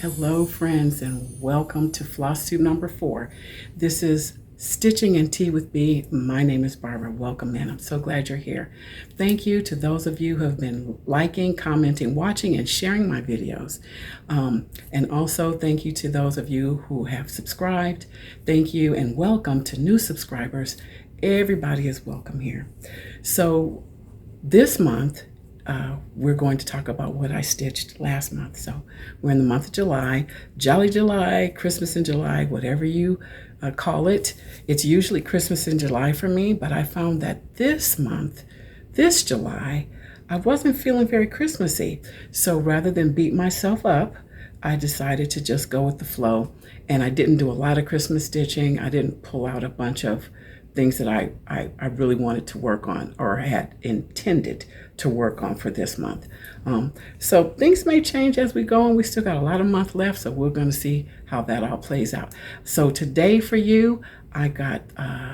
Hello friends and welcome to Flosstube number 4. This is Stitching and Tea with B. My name is Barbara. Welcome in. I'm so glad you're here. Thank you to those of you who have been liking, commenting, watching, and sharing my videos. And also thank you to those of you who have subscribed. Thank you and welcome to new subscribers. Everybody is welcome here. So this month, we're going to talk about what I stitched last month. So we're in the month of July, Jolly July, Christmas in July, whatever you call it. It's usually Christmas in July for me, but I found that this month, this July, I wasn't feeling very Christmassy. So rather than beat myself up, I decided to just go with the flow. And I didn't do a lot of Christmas stitching. I didn't pull out a bunch of things that I really wanted to work on or had intended to work on for this month. So things may change as we go, and we still got a lot of month left, so we're going to see how that all plays out. So today for you, I got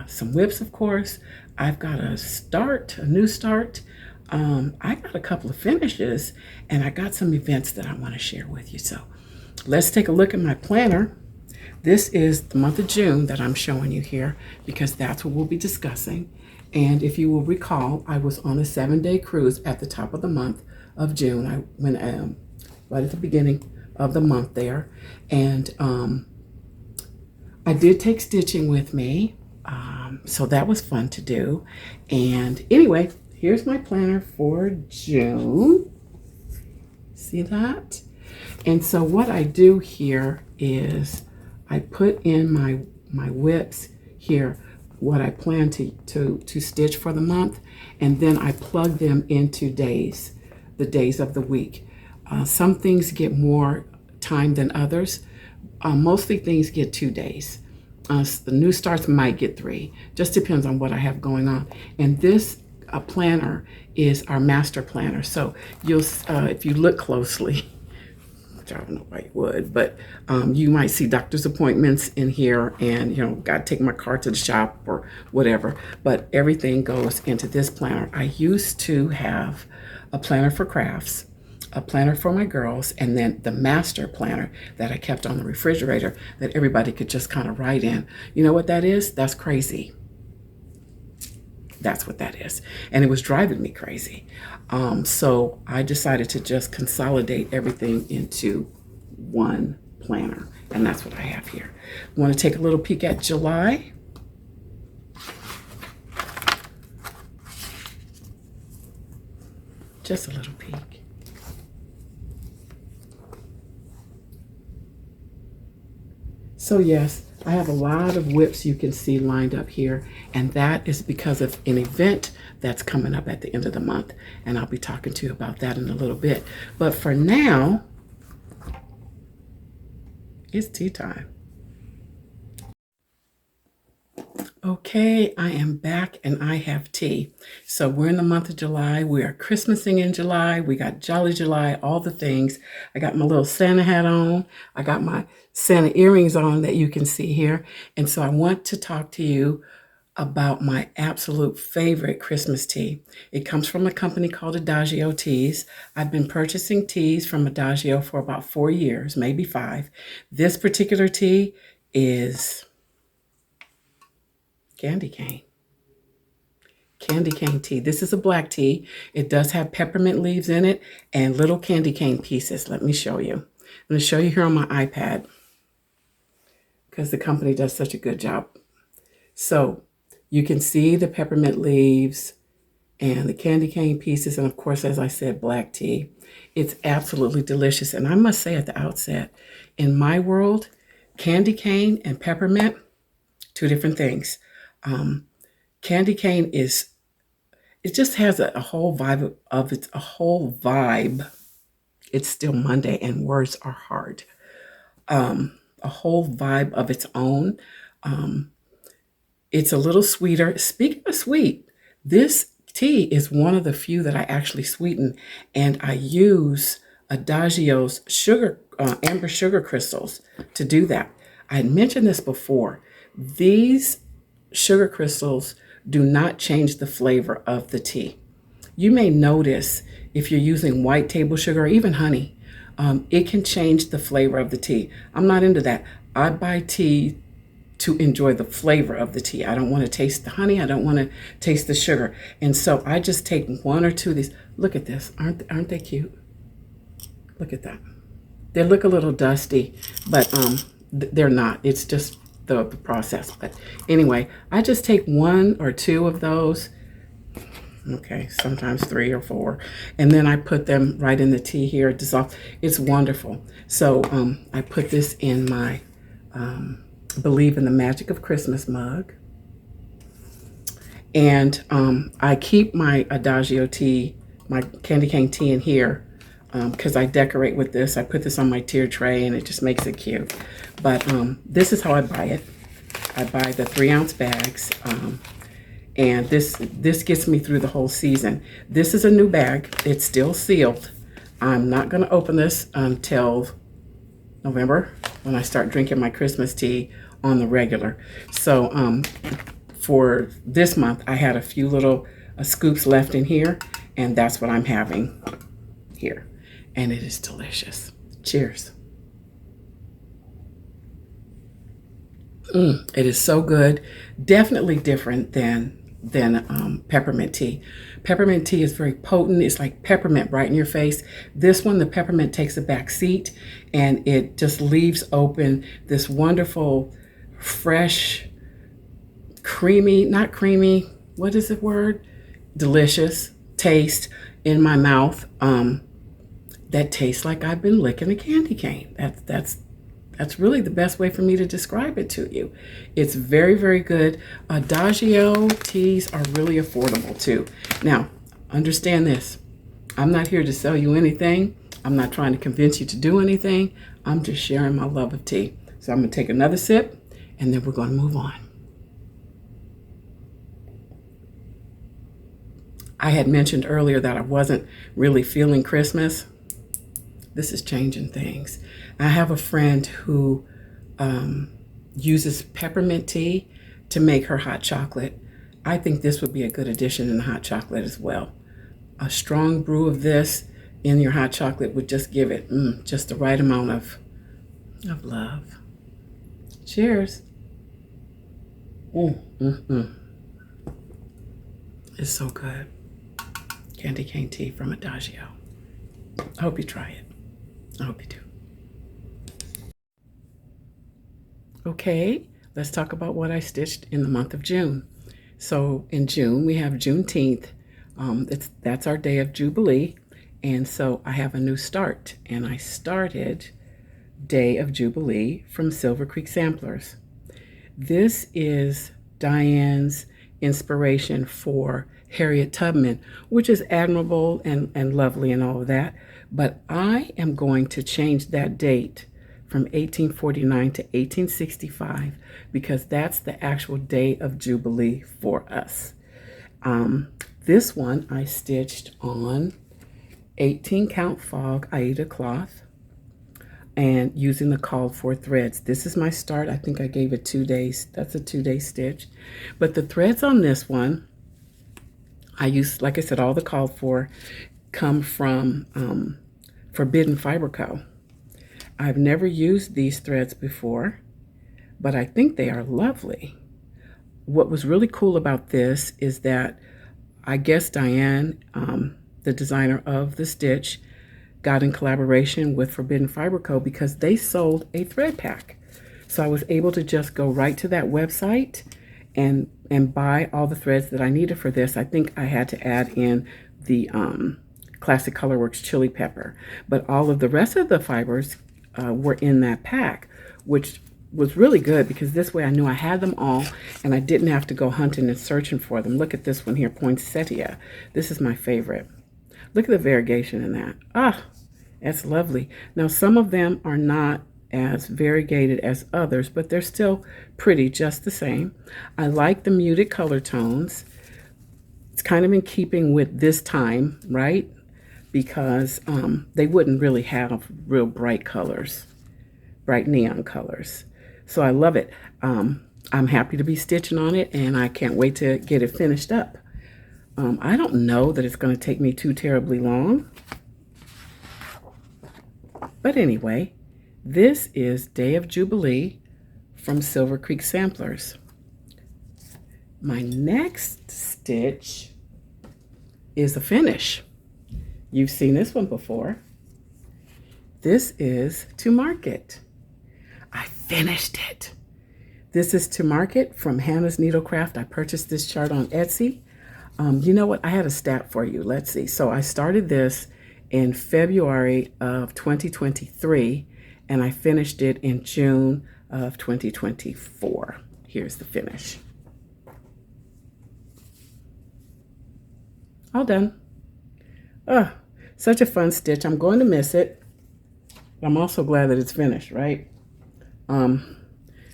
some whips, of course. I've got a new start. I got a couple of finishes, and I got some events that I want to share with you. So let's take a look at my planner. This is the month of June that I'm showing you here because that's what we'll be discussing. And if you will recall, I was on a 7-day cruise at the top of the month of June. I went right at the beginning of the month there. And I did take stitching with me. So that was fun to do. And anyway, here's my planner for June. See that? And so what I do here is I put in my whips here, what I plan to stitch for the month, and then I plug them into days, the days of the week. Some things get more time than others. Mostly things get 2 days. The new starts might get 3. Just depends on what I have going on. And this planner is our master planner. So you'll, if you look closely, I don't know why you would, but you might see doctor's appointments in here and, got to take my car to the shop or whatever. But everything goes into this planner. I used to have a planner for crafts, a planner for my girls, and then the master planner that I kept on the refrigerator that everybody could just kind of write in. You know what that is? That's crazy. That's what that is. And it was driving me crazy. So I decided to just consolidate everything into one planner. And that's what I have here. Want to take a little peek at July? Just a little peek. So yes, I have a lot of whips you can see lined up here, and that is because of an event that's coming up at the end of the month, and I'll be talking to you about that in a little bit. But for now, it's tea time. Okay, I am back and I have tea. So we're in the month of July. We are Christmasing in July. We got Jolly July, all the things. I got my little Santa hat on. I got my Santa earrings on that you can see here. And so I want to talk to you about my absolute favorite Christmas tea. It comes from a company called Adagio Teas. I've been purchasing teas from Adagio for about 4 years, maybe 5. This particular tea is candy cane tea. This is a black tea. It does have peppermint leaves in it and little candy cane pieces. Let me show you. I'm going to show you here on my iPad because the company does such a good job. So you can see the peppermint leaves and the candy cane pieces, and of course, as I said, black tea. It's absolutely delicious. And I must say at the outset, in my world, candy cane and peppermint, 2 different things. Candy cane it just has a whole vibe of its, a whole vibe. It's still Monday and words are hard. A whole vibe of its own. It's a little sweeter. Speaking of sweet, this tea is one of the few that I actually sweeten, and I use Adagio's amber sugar crystals to do that. I had mentioned this before. These sugar crystals do not change the flavor of the tea. You may notice if you're using white table sugar or even honey, it can change the flavor of the tea. I'm not into that. I buy tea to enjoy the flavor of the tea. I don't want to taste the honey. I don't want to taste the sugar. And so I just take one or two of these. Look at this. Aren't they cute? Look at that. They look a little dusty, but they're not. It's just the process. But anyway, I just take one or two of those. Okay, sometimes 3 or 4. And then I put them right in the tea here. Dissolve. It's wonderful. So I put this in my Believe in the Magic of Christmas mug. And I keep my Adagio tea, my candy cane tea in here because I decorate with this. I put this on my tier tray and it just makes it cute. But this is how I buy it. I buy the 3-ounce bags. And this gets me through the whole season. This is a new bag. It's still sealed. I'm not going to open this until November when I start drinking my Christmas tea on the regular. So for this month, I had a few little scoops left in here, and that's what I'm having here. And it is delicious. Cheers. It is so good. Definitely different than peppermint tea. Peppermint tea is very potent. It's like peppermint right in your face. This one, the peppermint takes a back seat and it just leaves open this wonderful, fresh, creamy, not creamy, what is the word? Delicious taste in my mouth that tastes like I've been licking a candy cane. That's really the best way for me to describe it to you. It's very, very good. Adagio teas are really affordable too. Now, understand this. I'm not here to sell you anything. I'm not trying to convince you to do anything. I'm just sharing my love of tea. So I'm going to take another sip and then we're going to move on. I had mentioned earlier that I wasn't really feeling Christmas. This is changing things. I have a friend who uses peppermint tea to make her hot chocolate. I think this would be a good addition in the hot chocolate as well. A strong brew of this in your hot chocolate would just give it just the right amount of love. Cheers. It's so good. Candy cane tea from Adagio. I hope you try it. I hope you do. Okay, let's talk about what I stitched in the month of June. So in June, we have Juneteenth. That's our day of Jubilee. And so I have a new start. And I started Day of Jubilee from Silver Creek Samplers. This is Diane's inspiration for Harriet Tubman, which is admirable and lovely and all of that. But I am going to change that date from 1849 to 1865 because that's the actual day of Jubilee for us. This one I stitched on 18 count fog Aida cloth and using the called for threads. This is my start. I think I gave it 2 days. That's a 2-day stitch. But the threads on this one, I use, like I said, all the called for come from Forbidden Fiber Co. I've never used these threads before, but I think they are lovely. What was really cool about this is that I guess Diane, the designer of the stitch, got in collaboration with Forbidden Fiber Co. because they sold a thread pack. So I was able to just go right to that website and buy all the threads that I needed for this. I think I had to add in the Classic Colorworks chili pepper, but all of the rest of the fibers were in that pack, which was really good because this way I knew I had them all and I didn't have to go hunting and searching for them. Look at this one here, poinsettia. This is my favorite. Look at the variegation in that. Ah, that's lovely. Now some of them are not as variegated as others, but they're still pretty just the same. I like the muted color tones. It's kind of in keeping with this time, right? Because they wouldn't really have real bright colors, bright neon colors. So I love it. I'm happy to be stitching on it and I can't wait to get it finished up. I don't know that it's going to take me too terribly long. But anyway, this is Day of Jubilee from Silver Creek Samplers. My next stitch is a finish. You've seen this one before. This is To Market. I finished it. This is To Market from Hanna's Needlecraft. I purchased this chart on Etsy. You know what? I had a stat for you. Let's see. So I started this in February of 2023, and I finished it in June of 2024. Here's the finish. All done. Oh, such a fun stitch. I'm going to miss it. I'm also glad that it's finished, right?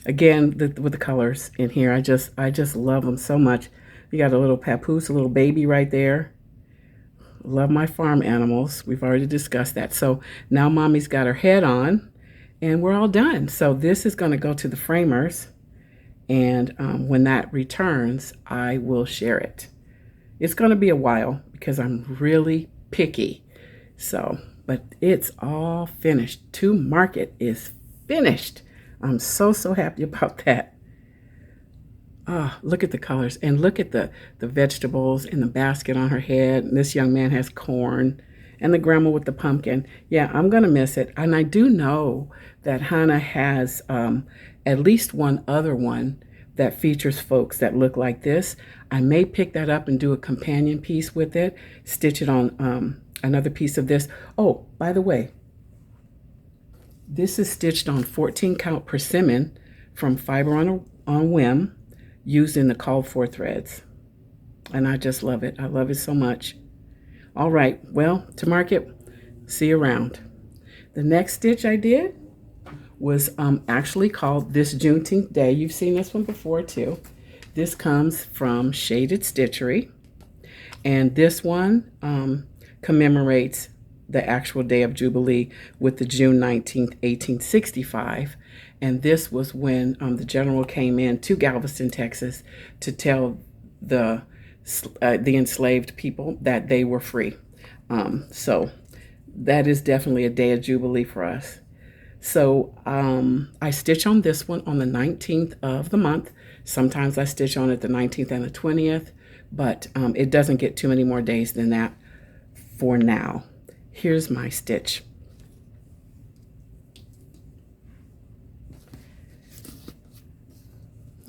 Again, with the colors in here, I just love them so much. You got a little papoose, a little baby right there. Love my farm animals. We've already discussed that. So now Mommy's got her head on, and we're all done. So this is going to go to the framers, and when that returns, I will share it. It's going to be a while because I'm really picky. So, but it's all finished. To Market is finished. I'm so happy about that. Oh, look at the colors, and look at the vegetables in the basket on her head. And this young man has corn, and the grandma with the pumpkin. Yeah, I'm going to miss it. And I do know that Hanna has at least one other one that features folks that look like this. I may pick that up and do a companion piece with it, stitch it on another piece of this. Oh, by the way, this is stitched on 14 count persimmon from Fiber on Whim, using the called for threads. And I just love it. I love it so much. All right, well, To Market, see you around. The next stitch I did was actually called This Juneteenth Day. You've seen this one before too. This comes from Shaded Stitchery, and this one commemorates the actual day of Jubilee with the June 19th, 1865. And this was when the general came in to Galveston, Texas, to tell the enslaved people that they were free. So that is definitely a day of Jubilee for us. So I stitch on this one on the 19th of the month. Sometimes I stitch on it the 19th and the 20th, but it doesn't get too many more days than that for now. Here's my stitch.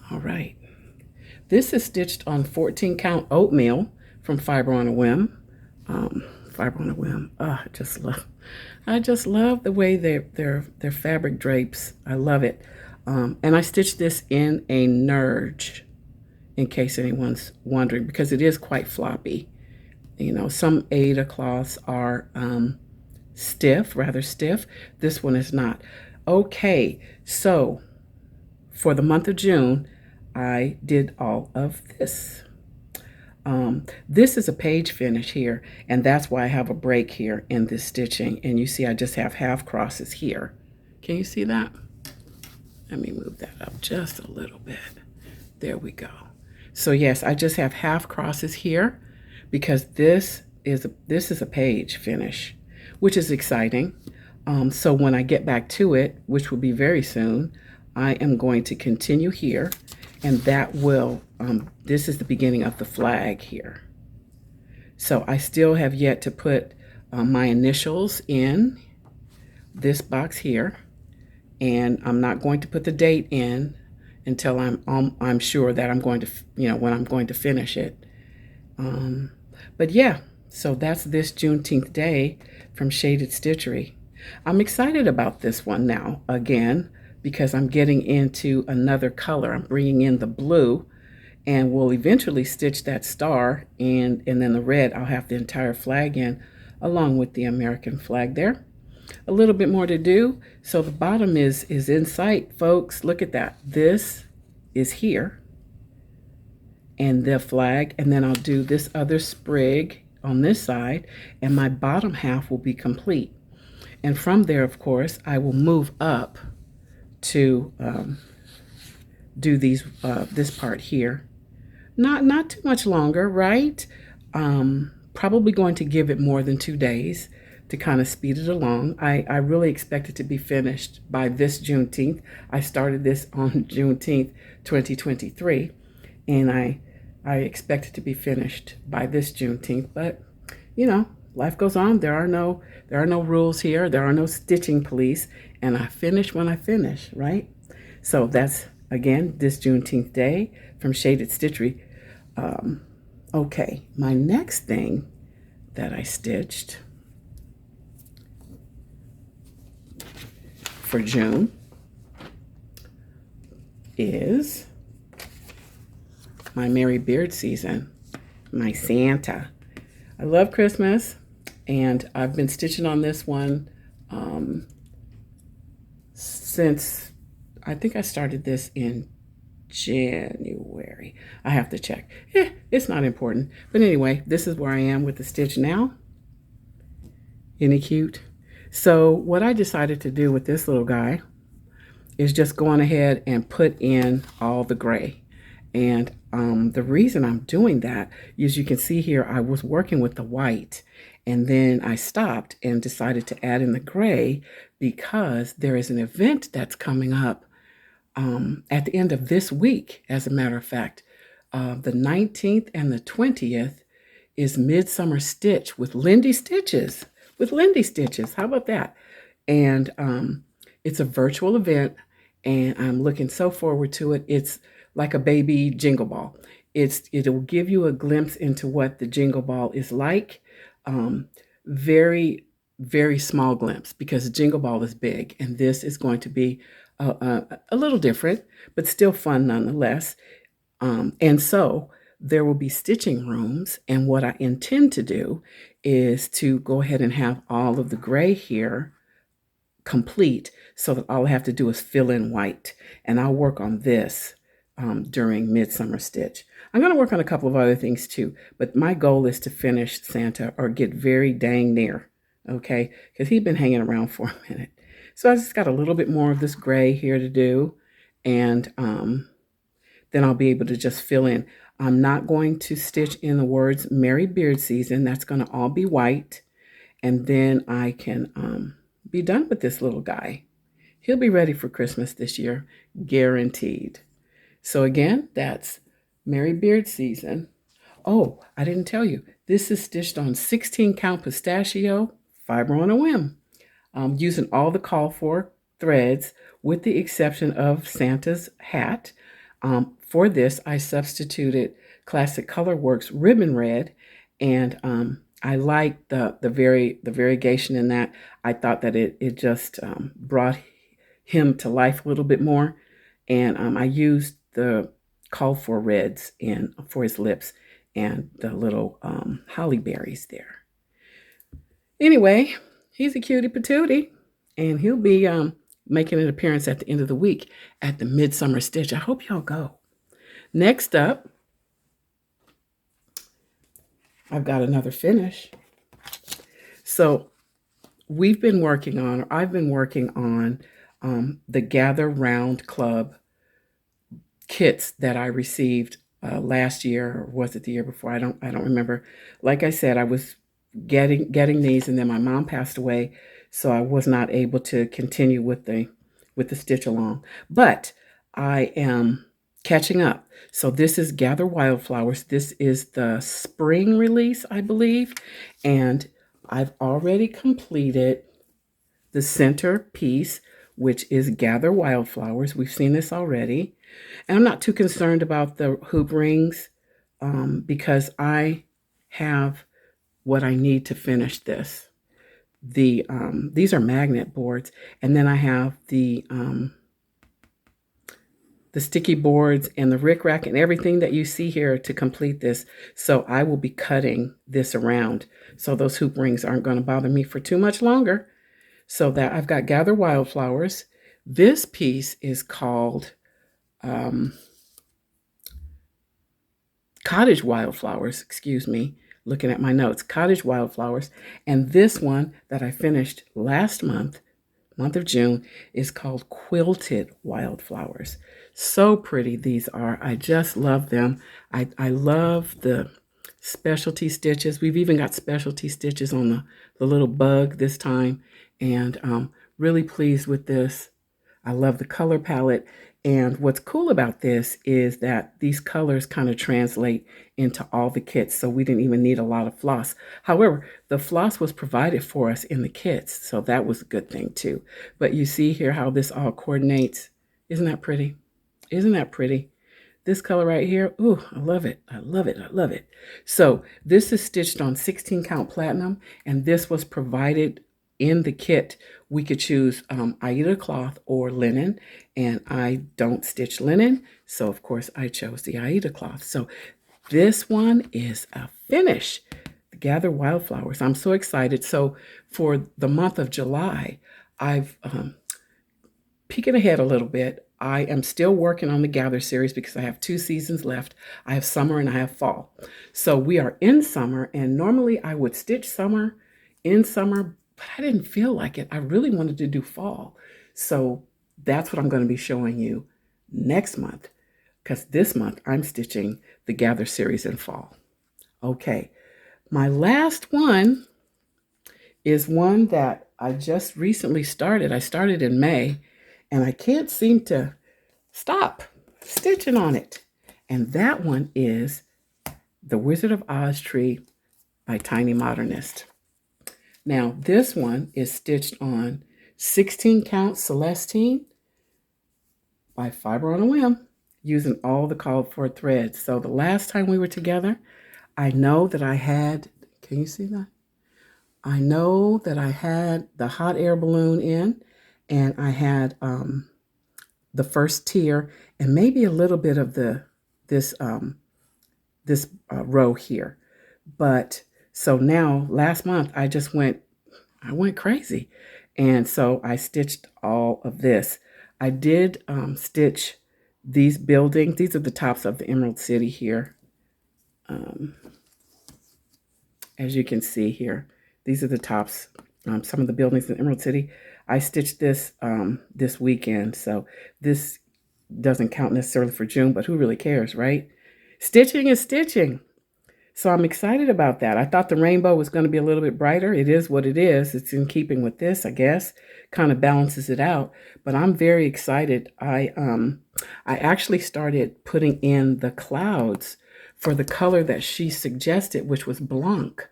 All right. This is stitched on 14 count oatmeal from Fiber on a Whim. Fiber on a Whim. Oh, I just love the way their fabric drapes. I love it. And I stitched this in a nerge, in case anyone's wondering, because it is quite floppy. You know, some Aida cloths are stiff, rather stiff. This one is not. Okay, so for the month of June, I did all of this. This is a page finish here, and that's why I have a break here in this stitching. And you see I just have half crosses here. Can you see that? Let me move that up just a little bit. There we go. So yes, I just have half crosses here because this is a page finish, which is exciting. So when I get back to it, which will be very soon, I am going to continue here, and that will, this is the beginning of the flag here. So I still have yet to put my initials in this box here, and I'm not going to put the date in until I'm sure that I'm going to, when I'm going to finish it. But yeah, so that's This Juneteenth Day from Shaded Stitchery. I'm excited about this one now, again, because I'm getting into another color. I'm bringing in the blue, and we'll eventually stitch that star, and then the red, I'll have the entire flag in, along with the American flag there. A little bit more to do. So the bottom is in sight, folks. Look at that. This is here, and the flag, and then I'll do this other sprig on this side, and my bottom half will be complete. And from there, of course, I will move up to do these this part here. Not too much longer, right? Probably going to give it more than 2 days to kind of speed it along. I really expect it to be finished by this Juneteenth. I started this on Juneteenth 2023, and I expect it to be finished by this Juneteenth. But you know, life goes on. There are no rules here. There are no stitching police, and I finish when I finish, right? So that's again this Juneteenth day from Shaded Stitchery. Okay, my next thing that I stitched for June is my Merry Beard season, my Santa. I love Christmas, and I've been stitching on this one since I think I started this in January. I have to check. It's not important. But anyway, this is where I am with the stitch now. Isn't he cute? So what I decided to do with this little guy is just going ahead and put in all the gray. And the reason I'm doing that is, you can see here, I was working with the white, and then I stopped and decided to add in the gray because there is an event that's coming up at the end of this week. As a matter of fact, the 19th and the 20th is Midsummer Stitch with Lindy Stitches. How about that? And it's a virtual event, and I'm looking so forward to it. It's like a baby Jingle Ball. It'll give you a glimpse into what the Jingle Ball is like. Very, very small glimpse, because the Jingle Ball is big, and this is going to be a little different, but still fun nonetheless. And so there will be stitching rooms, and what I intend to do is to go ahead and have all of the gray here complete, so that all I have to do is fill in white, and I'll work on this during Midsummer Stitch. I'm going to work on a couple of other things too, but my goal is to finish Santa, or get very dang near, okay, because he's been hanging around for a minute. So I just got a little bit more of this gray here to do, and then I'll be able to just fill in. I'm not going to stitch in the words Merry Beard Season. That's going to all be white, and then I can be done with this little guy. He'll be ready for Christmas this year, guaranteed. So again, that's Merry Beard Season. Oh, I didn't tell you, this is stitched on 16 count pistachio, fiber on a whim. Using all the called for threads, with the exception of Santa's hat. For this, I substituted Classic Colorworks Ribbon Red, and I liked the variegation in that. I thought that it just brought him to life a little bit more, and I used the called for reds for his lips and the little holly berries there. Anyway, he's a cutie patootie, and he'll be making an appearance at the end of the week at the Midsummer Stitch. I hope y'all go. Next up, I've got another finish. So I've been working on the Gather Round Club kits that I received last year, or was it the year before? I don't remember. Like I said, I was getting these, and then my mom passed away, so I was not able to continue with the stitch along. But I am catching up. So this is Gather Wildflowers. This is the spring release, I believe, and I've already completed the center piece, which is Gather Wildflowers. We've seen this already, and I'm not too concerned about the hoop rings because I have what I need to finish this. These are magnet boards, and then I have the sticky boards and the rickrack and everything that you see here to complete this. So I will be cutting this around, so those hoop rings aren't going to bother me for too much longer. So that I've got Gather Wildflowers. This piece is called Cottage Wildflowers, excuse me, looking at my notes, Cottage Wildflowers. And this one that I finished last month of June, is called Quilted Wildflowers. So pretty these are. I just love them. I love the specialty stitches. We've even got specialty stitches on the little bug this time, and really pleased with this. I love the color palette, and what's cool about this is that these colors kind of translate into all the kits, so we didn't even need a lot of floss. However, the floss was provided for us in the kits, so that was a good thing too. But you see here how this all coordinates. Isn't that pretty? Isn't that pretty? This color right here, ooh, I love it. I love it. I love it. So this is stitched on 16 count platinum, and this was provided in the kit. We could choose Aida cloth or linen, and I don't stitch linen, so of course I chose the Aida cloth. So this one is a finish. Gather Wildflowers. I'm so excited. So for the month of July, I've peeking ahead a little bit. I am still working on the Gather series because I have 2 seasons left. I have summer and I have fall. So we are in summer, and normally I would stitch summer in summer, but I didn't feel like it. I really wanted to do fall. So that's what I'm going to be showing you next month, because this month I'm stitching the Gather series in fall. Okay, my last one is one that I just recently started. I started in May, and I can't seem to stop stitching on it. And that one is The Wizard of Oz Tree by Tiny Modernist. Now, this one is stitched on 16 count Celestine by Fiber on a Whim, using all the called for threads. So the last time we were together, I know that I had, can you see that? I know that I had the hot air balloon in, and I had the first tier and maybe a little bit of this row here. But so now last month I went crazy, and so I stitched all of this. I did stitch these buildings. These are the tops of the Emerald City here. As you can see here, these are the tops. Some of the buildings in Emerald City. I stitched this this weekend, so this doesn't count necessarily for June, but who really cares, right? Stitching is stitching. So I'm excited about that. I thought the rainbow was going to be a little bit brighter. It is what it is. It's in keeping with this, I guess. Kind of balances it out. But I'm very excited. I actually started putting in the clouds for the color that she suggested, which was Blanc,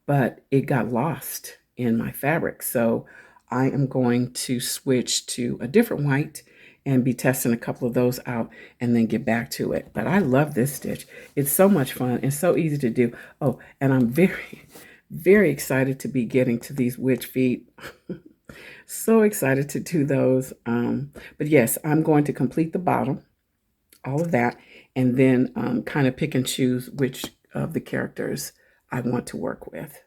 but it got lost in my fabric. So I am going to switch to a different white and be testing a couple of those out and then get back to it. But I love this stitch. It's so much fun and so easy to do. Oh, and I'm very, very excited to be getting to these witch feet. So excited to do those. But yes, I'm going to complete the bottom, all of that, and then kind of pick and choose which of the characters I want to work with.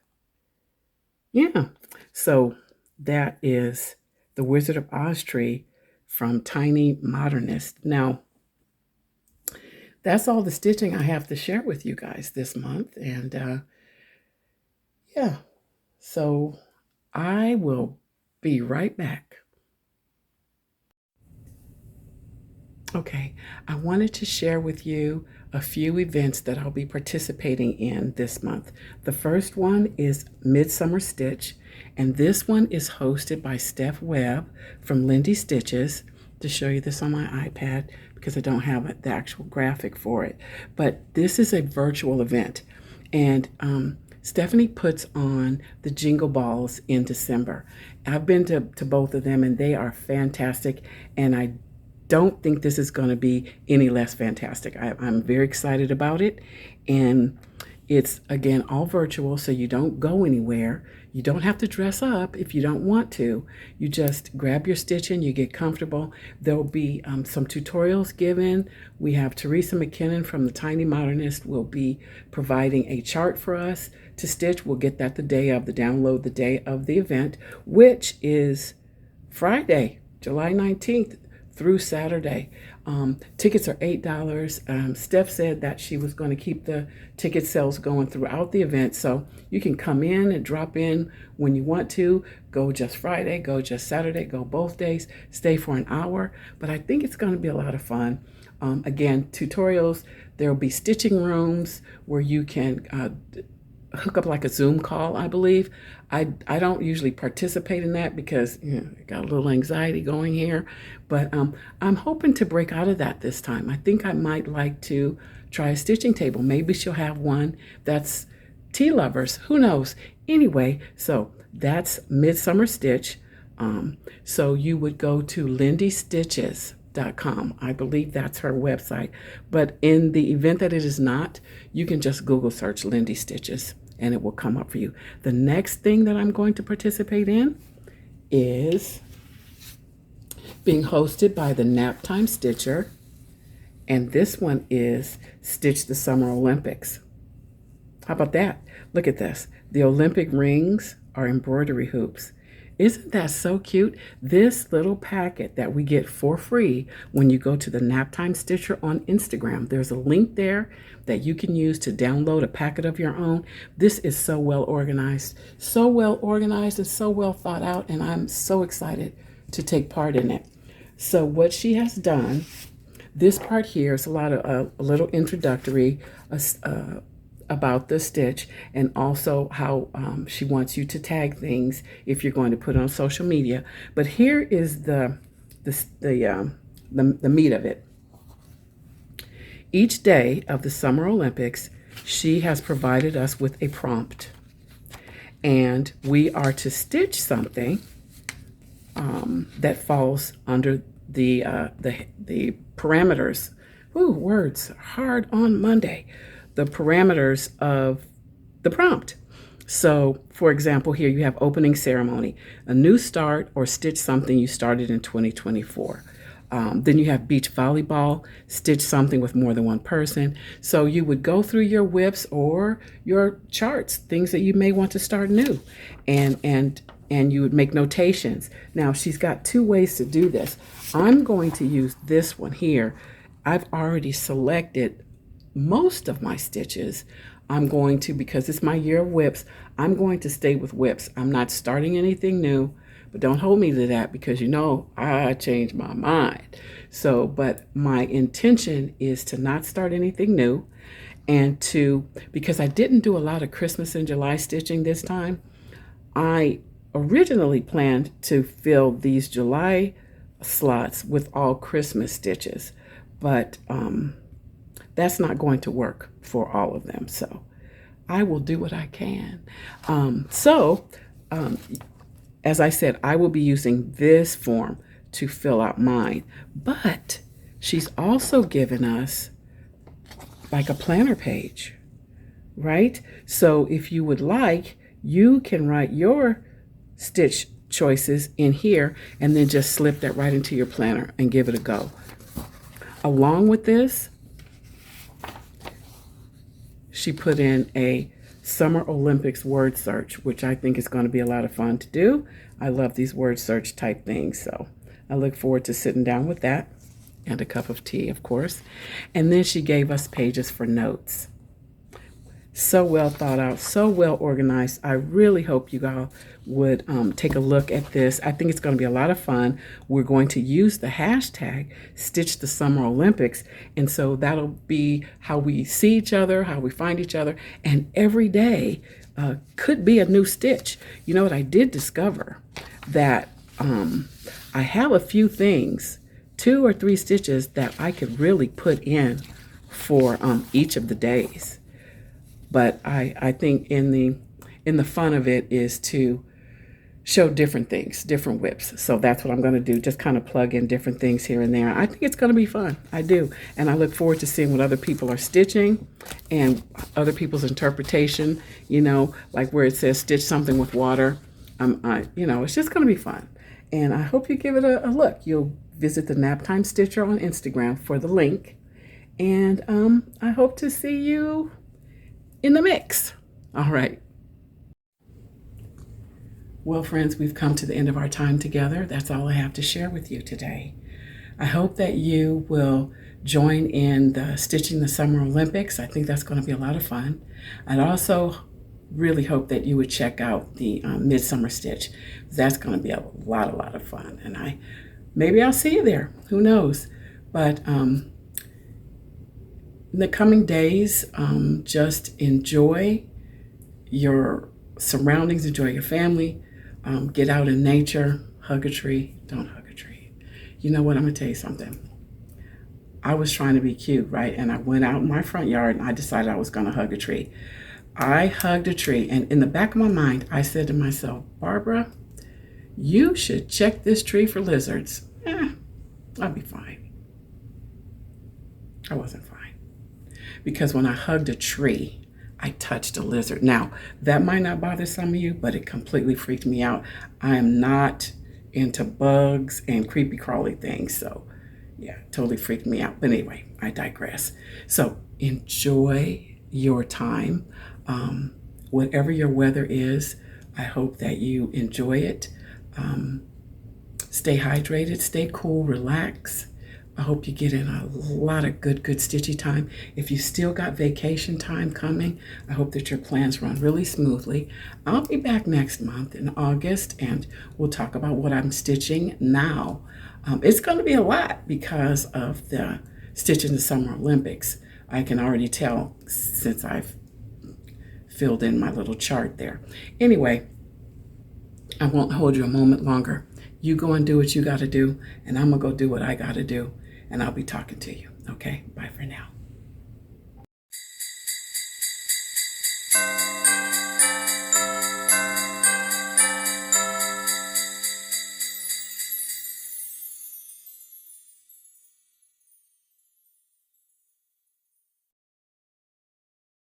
Yeah, so that is The Wizard of Oz Tree from Tiny Modernist. Now, that's all the stitching I have to share with you guys this month. And yeah, so I will be right back. Okay, I wanted to share with you a few events that I'll be participating in this month. The first one is Midsummer Stitch, and this one is hosted by Steph Webb from Lindy Stitches. To show you this on my iPad because I don't have the actual graphic for it. But this is a virtual event, and Stephanie puts on the Jingle Balls in December. I've been to both of them, and they are fantastic, and I don't think this is going to be any less fantastic. I'm very excited about it, and it's, again, all virtual, so you don't go anywhere. You don't have to dress up if you don't want to. You just grab your stitching, you get comfortable. There'll be some tutorials given. We have Teresa McKinnon from the Tiny Modernist will be providing a chart for us to stitch. We'll get that the day of the download, the day of the event, which is Friday, July 19th through Saturday. Tickets are $8. Steph said that she was going to keep the ticket sales going throughout the event, so you can come in and drop in when you want to. Go just Friday, go just Saturday, go both days, stay for an hour. But I think it's going to be a lot of fun. Again, tutorials, There will be stitching rooms where you can hook up like a Zoom call, I believe. I don't usually participate in that because I got a little anxiety going here, but I'm hoping to break out of that this time. I think I might like to try a stitching table. Maybe she'll have one that's tea lovers. Who knows? Anyway, so that's Midsummer Stitch. So you would go to lindystitches.com. I believe that's her website. But in the event that it is not, you can just Google search Lindy Stitches and it will come up for you. The next thing that I'm going to participate in is being hosted by the Naptime Stitcher. And this one is Stitch the Summer Olympics. How about that? Look at this. The Olympic rings are embroidery hoops. Isn't that so cute? This little packet that we get for free when you go to the Naptime Stitcher on Instagram, there's a link there that you can use to download a packet of your own. This is so well organized and so well thought out, and I'm so excited to take part in it. So what she has done, this part here is a little introductory about the stitch, and also how she wants you to tag things if you're going to put it on social media. But here is the meat of it. Each day of the Summer Olympics, she has provided us with a prompt, and we are to stitch something that falls under the parameters. Ooh, words hard on Monday. The parameters of the prompt. So, for example, here you have opening ceremony, a new start, or stitch something you started in 2024. Then you have beach volleyball, stitch something with more than one person. So you would go through your whips or your charts, things that you may want to start new, and you would make notations. Now, she's got two ways to do this. I'm going to use this one here. I've already selected most of my stitches. I'm going to, because it's my year of whips, I'm going to stay with whips. I'm not starting anything new, but don't hold me to that because I changed my mind. So, but my intention is to not start anything new, and because I didn't do a lot of Christmas and July stitching this time, I originally planned to fill these July slots with all Christmas stitches, but that's not going to work for all of them. So I will do what I can. As I said, I will be using this form to fill out mine, but she's also given us like a planner page, right? So if you would like, you can write your stitch choices in here and then just slip that right into your planner and give it a go. Along with this, she put in a Summer Olympics word search, which I think is going to be a lot of fun to do. I love these word search type things, so I look forward to sitting down with that and a cup of tea, of course. And then she gave us pages for notes. So well thought out, so well organized. I really hope you all would take a look at this. I think it's going to be a lot of fun. We're going to use the hashtag Stitch the Summer Olympics. And so that'll be how we see each other, how we find each other. And every day could be a new stitch. You know what? I did discover that I have a few things, 2 or 3 stitches that I could really put in for each of the days. But I think in the fun of it is to show different things, different whips. So that's what I'm going to do, just kind of plug in different things here and there. I think it's going to be fun. I do. And I look forward to seeing what other people are stitching and other people's interpretation, like where it says stitch something with water. It's just going to be fun. And I hope you give it a look. You'll visit the Naptime Stitcher on Instagram for the link. And I hope to see you in the mix. All right. Well, friends, we've come to the end of our time together. That's all I have to share with you today. I hope that you will join in the Stitching the Summer Olympics. I think that's going to be a lot of fun. I'd also really hope that you would check out the Midsummer Stitch. That's going to be a lot of fun. And maybe I'll see you there. Who knows? But in the coming days, just enjoy your surroundings, enjoy your family, get out in nature, hug a tree. Don't hug a tree. You know what? I'm going to tell you something. I was trying to be cute, right? And I went out in my front yard and I decided I was going to hug a tree. I hugged a tree, and in the back of my mind, I said to myself, Barbara, you should check this tree for lizards. I'll be fine. I wasn't fine. Because when I hugged a tree, I touched a lizard. Now, that might not bother some of you, but it completely freaked me out. I am not into bugs and creepy crawly things, so yeah, totally freaked me out. But anyway, I digress. So enjoy your time. Whatever your weather is, I hope that you enjoy it. Stay hydrated, stay cool, relax. I hope you get in a lot of good stitchy time. If you still got vacation time coming, I hope that your plans run really smoothly. I'll be back next month in August, and we'll talk about what I'm stitching now. It's going to be a lot because of the Stitch in the Summer Olympics. I can already tell since I've filled in my little chart there. Anyway, I won't hold you a moment longer. You go and do what you got to do, and I'm going to go do what I got to do, and I'll be talking to you. Okay? Bye for now.